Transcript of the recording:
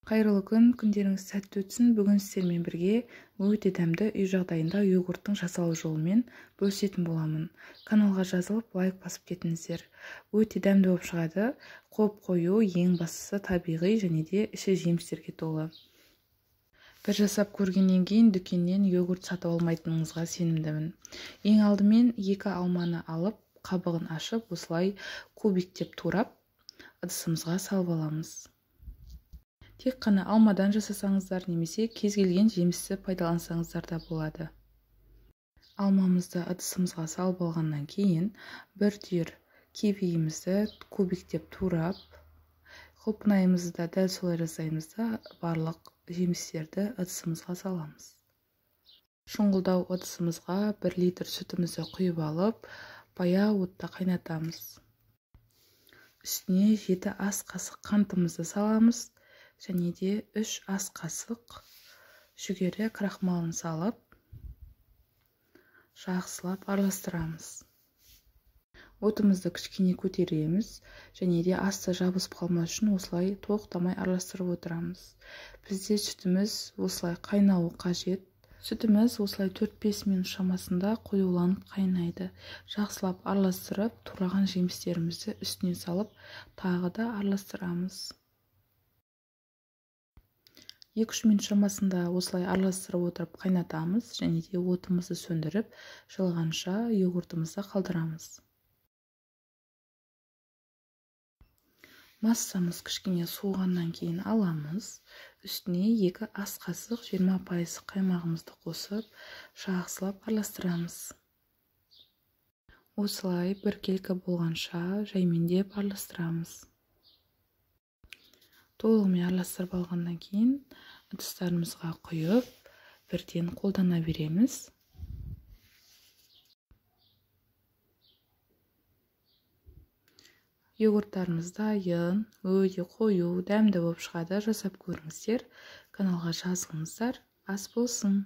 Қайырлы күн, күндеріңіз сәтті өтсін. Бүгін сіздермен бірге өте дәмді үй жағдайында йогурттың жасалу жолымен бөлісетін боламын. Каналға жазылып, лайк басып кетіңіздер. Өте дәмді болып шығады. Қоп қою, ең бастысы табиғи және де іші жемістерге толы. Бір жасап көргеннен кейін дүкеннен йогурт сатып алмайтыныңызға сенімдімін. Ең алдымен 2 алманы алып, қабығын ашып, осылай кубиктеп турап, ыдысымызға салып аламыз. Тек қана алмадан жасасаңыздар немесе кез келген жемісті пайдалансаңыздар да болады. Алмамызды ыдысымызға салып алғаннан кейін бір түйір кивиімізді кубиктеп турап, құлпынайымызды да дәл солай жасаймыз да барлық жемістерді ыдысымызға саламыз. Шұңғылдау ыдысымызға 1 литр сүтімізді құйып алып, баяу отта қайнатамыз. Үстіне 7 ас қасық қантымызды саламыз. Және де 3 ас қасық жүгері крахмалын салып, жақсылап араластырамыз. Отымызды кішкене көтереміз, және де асты жабысып қалмас үшін осылай тоқтамай араластырып отырамыз. Бізде сүтіміз осылай қайнауы қажет. Сүтіміз осылай 4-5 минут шамасында қоюланып қайнайды. Жақсылап араластырып, тураған жемістерімізді үстіне салып, тағы да араластырамыз. 2-3 минут шамасында осылай араластырып отырып қайнатамыз, және де отымызды сөндіріп, жылғанша йогуртымызды қалдырамыз. Массамыз кішкене суығаннан кейін аламыз. Үстіне 2 ас қасық 20% қаймағымызды қосып, жақсылап араластырамыз. Осылай біркелкі болғанша жаймендеп араластырамыз. Толығымен араластырып алғаннан кейін ыдыстарымызға құйып, бірден қолдана береміз. Йогурттарымыз дайын, өте қою, дәмді болып шығады. Жасап көріңіздер. Каналға жазылыңыздар. Ас болсын.